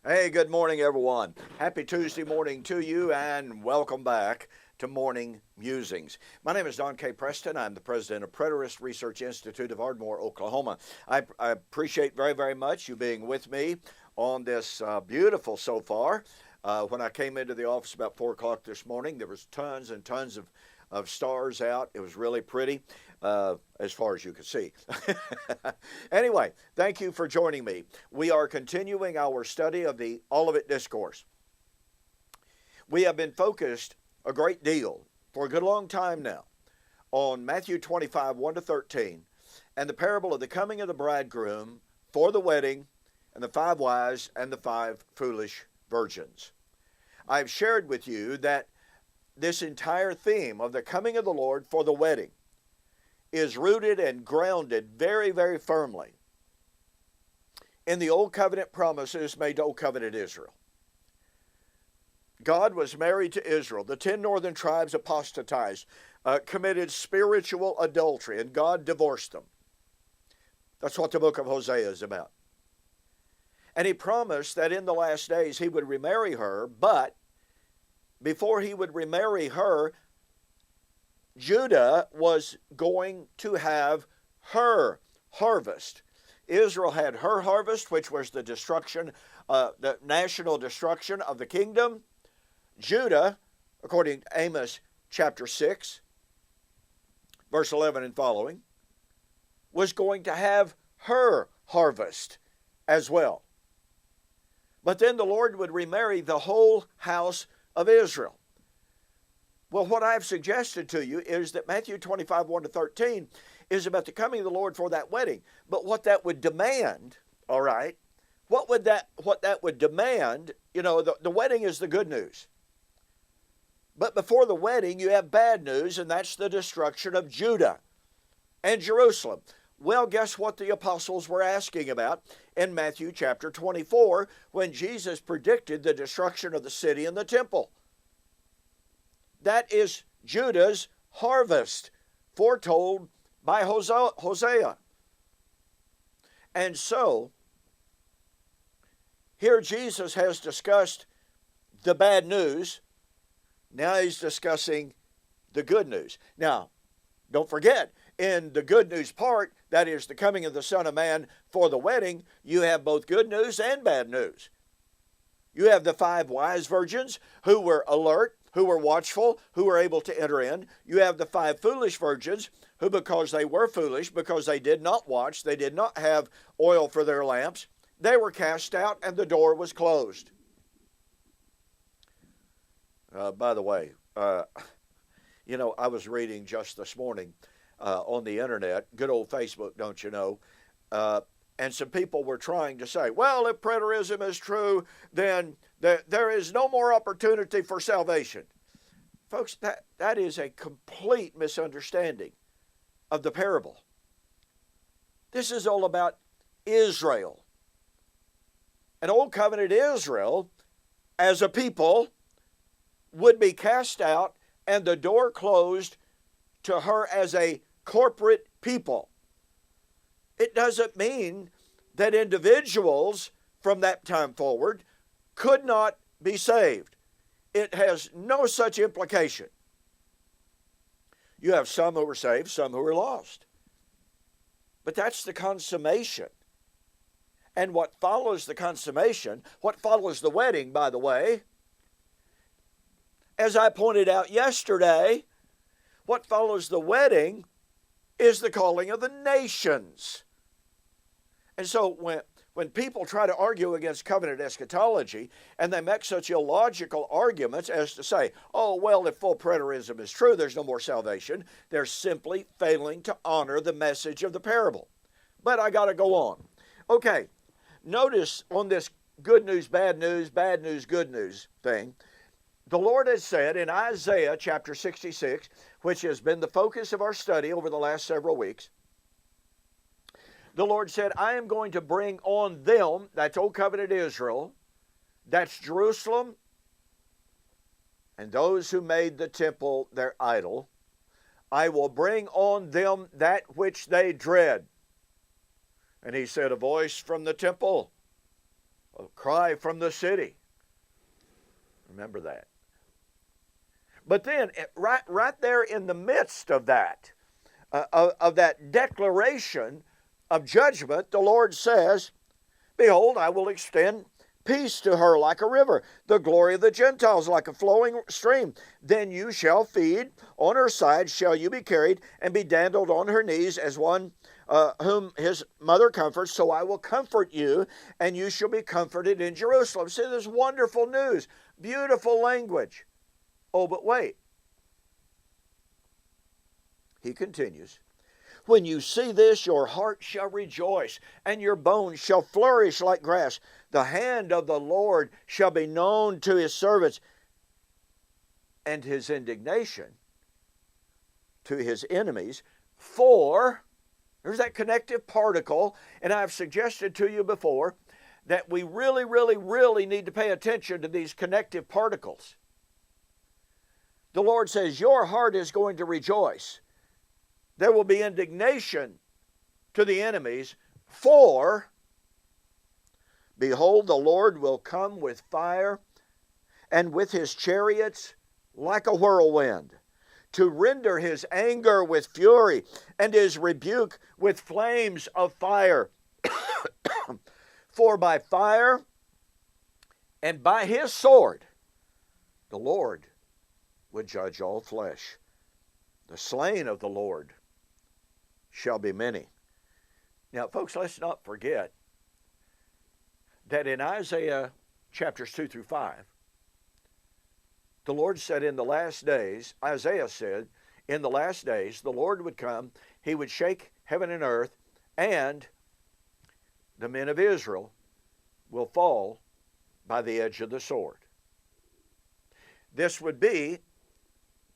Hey, good morning, everyone. Happy Tuesday morning to you, and welcome back to Morning Musings. My name is Don K. Preston. I'm the president of Preterist Research Institute of Ardmore, Oklahoma. I appreciate very much you being with me on this beautiful so far. When I came into the office about 4 o'clock this morning, there was tons and tons of stars out. It was really pretty, as far as you could see. Anyway, thank you for joining me. We are continuing our study of the Olivet Discourse. We have been focused a great deal for a good long time now on Matthew 25, 1 to 13, and the parable of the coming of the bridegroom for the wedding, and the 5 wise and the 5 foolish virgins. I've shared with you that this entire theme of the coming of the Lord for the wedding is rooted and grounded very firmly in the Old Covenant promises made to Old Covenant Israel. God was married to Israel. The 10 northern tribes apostatized, committed spiritual adultery, and God divorced them. That's what the book of Hosea is about. And he promised that in the last days he would remarry her, but before he would remarry her, Judah was going to have her harvest. Israel had her harvest, which was the destruction, the national destruction of the kingdom. Judah, according to Amos chapter 6, verse 11 and following, was going to have her harvest as well. But then the Lord would remarry the whole house of Israel. Well, what I've suggested to you is that Matthew 25, 1 to 13 is about the coming of the Lord for that wedding. But what that would demand, all right, what that would demand, the wedding is the good news. But before the wedding, you have bad news, and that's the destruction of Judah and Jerusalem. Well, guess what the apostles were asking about in Matthew chapter 24 when Jesus predicted the destruction of the city and the temple? That is Judah's harvest, foretold by Hosea. And so, here Jesus has discussed the bad news. Now he's discussing the good news. Now, don't forget, in the good news part, that is the coming of the Son of Man for the wedding, you have both good news and bad news. You have the 5 wise virgins who were alert, who were watchful, who were able to enter in. You have the 5 foolish virgins who, because they were foolish, because they did not watch, they did not have oil for their lamps, they were cast out and the door was closed. By the way, I was reading just this morning on the internet, good old Facebook, don't you know, and some people were trying to say, well, if preterism is true, then there is no more opportunity for salvation. Folks, that is a complete misunderstanding of the parable. This is all about Israel. And Old Covenant Israel, as a people, would be cast out and the door closed to her as a corporate people. It doesn't mean that individuals from that time forward could not be saved. It has no such implication. You have some who were saved, some who were lost. But that's the consummation. And what follows the consummation, what follows the wedding, by the way, as I pointed out yesterday, what follows the wedding is the calling of the nations. And so when people try to argue against covenant eschatology, and they make such illogical arguments as to say, oh, well, if full preterism is true, there's no more salvation, they're simply failing to honor the message of the parable. But I got to go on. Okay, notice on this good news, bad news, good news thing, the Lord has said in Isaiah chapter 66, which has been the focus of our study over the last several weeks, the Lord said, I am going to bring on them, that's Old Covenant Israel, that's Jerusalem, and those who made the temple their idol, I will bring on them that which they dread. And he said, a voice from the temple, A cry from the city. Remember that. But then, right there in the midst of that declaration of judgment, the Lord says, behold, I will extend peace to her like a river, the glory of the Gentiles like a flowing stream. Then you shall feed, on her side shall you be carried, and be dandled on her knees as one whom his mother comforts. So I will comfort you, and you shall be comforted in Jerusalem. See, this wonderful news, beautiful language. Oh, but wait. He continues, when you see this, your heart shall rejoice, and your bones shall flourish like grass. The hand of the Lord shall be known to his servants, and his indignation to his enemies. For, there's that connective particle, and I've suggested to you before that we really, really, really need to pay attention to these connective particles. The Lord says, your heart is going to rejoice. There will be indignation to the enemies, for, behold, the Lord will come with fire, and with his chariots like a whirlwind, to render his anger with fury, and his rebuke with flames of fire. For by fire and by his sword the Lord would judge all flesh. The slain of the Lord shall be many. Now, folks, let's not forget that in Isaiah chapters 2 through 5, the Lord said in the last days, Isaiah said, in the last days, the Lord would come, he would shake heaven and earth, and the men of Israel will fall by the edge of the sword. This would be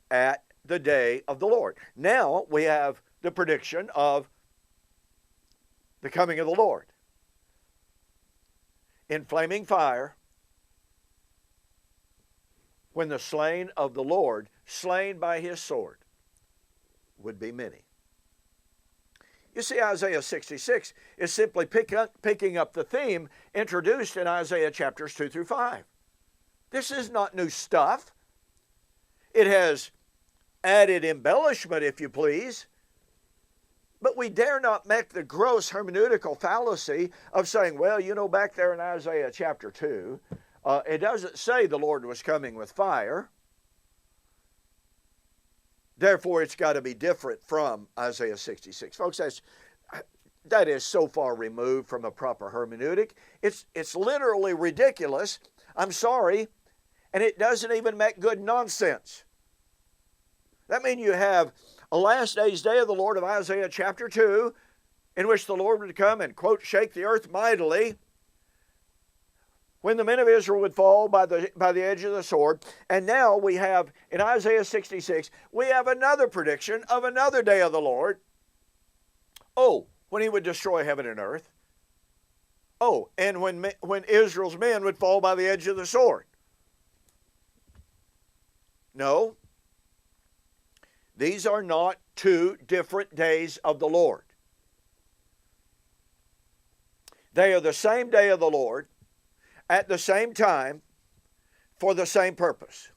at the day of the Lord. Now we have the prediction of the coming of the Lord. In flaming fire, when the slain of the Lord, slain by his sword, would be many. You see, Isaiah 66 is simply picking up the theme introduced in Isaiah chapters 2 through 5. This is not new stuff. It has added embellishment, if you please. But we dare not make the gross hermeneutical fallacy of saying, well, you know, back there in Isaiah chapter 2, it doesn't say the Lord was coming with fire. Therefore, it's got to be different from Isaiah 66. Folks, that is so far removed from a proper hermeneutic. It's literally ridiculous. I'm sorry. And it doesn't even make good nonsense. That means you have a last day's day of the Lord of Isaiah chapter 2, in which the Lord would come and, quote, shake the earth mightily, when the men of Israel would fall by the edge of the sword. And now we have, in Isaiah 66, we have another prediction of another day of the Lord. Oh, when he would destroy heaven and earth. Oh, and when Israel's men would fall by the edge of the sword. No. These are not two different days of the Lord. They are the same day of the Lord, at the same time, for the same purpose.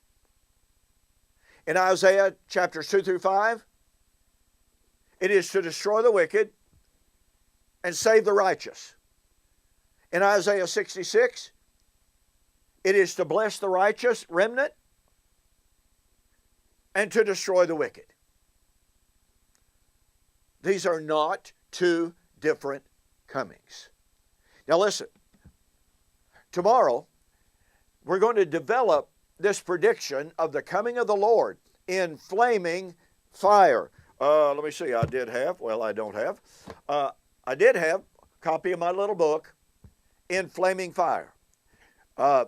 In Isaiah chapters 2 through 5, it is to destroy the wicked and save the righteous. In Isaiah 66, it is to bless the righteous remnant and to destroy the wicked. These are not two different comings. Now listen, tomorrow we're going to develop this prediction of the coming of the Lord in flaming fire. Let me see, I did have a copy of my little book, In Flaming Fire. Hello.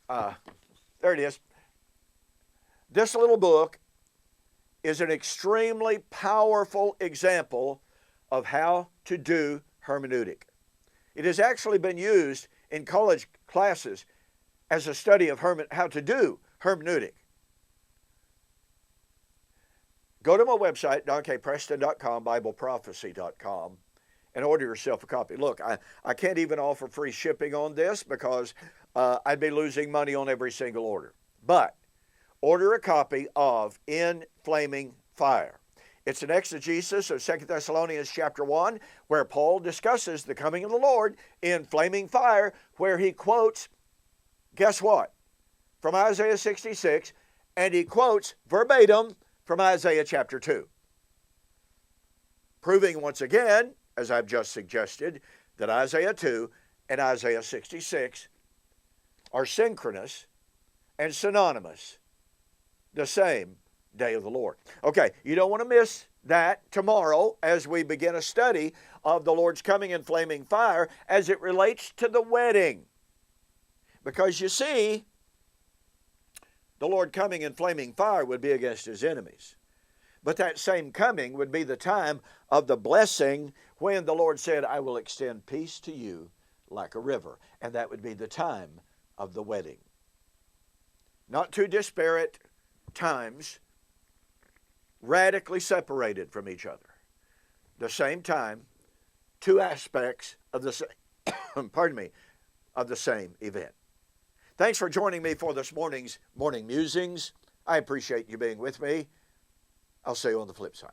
There it is. This little book is an extremely powerful example of how to do hermeneutic. It has actually been used in college classes as a study of how to do hermeneutic. Go to my website, donkpreston.com, BibleProphecy.com, and order yourself a copy. Look, I can't even offer free shipping on this because I'd be losing money on every single order. But order a copy of In Flaming Fire. It's an exegesis of 2 Thessalonians chapter 1, where Paul discusses the coming of the Lord in flaming fire, where he quotes, guess what? From Isaiah 66, and he quotes verbatim from Isaiah chapter 2. Proving once again, as I've just suggested, that Isaiah 2 and Isaiah 66 are synchronous and synonymous, the same day of the Lord. Okay, you don't want to miss that tomorrow as we begin a study of the Lord's coming in flaming fire as it relates to the wedding. Because you see, the Lord coming in flaming fire would be against his enemies. But that same coming would be the time of the blessing when the Lord said, I will extend peace to you like a river. And that would be the time of the wedding. Not two disparate times, radically separated from each other. The same time, two aspects of the same, of the same event. Thanks for joining me for this morning's Morning Musings. I appreciate you being with me. I'll see you on the flip side.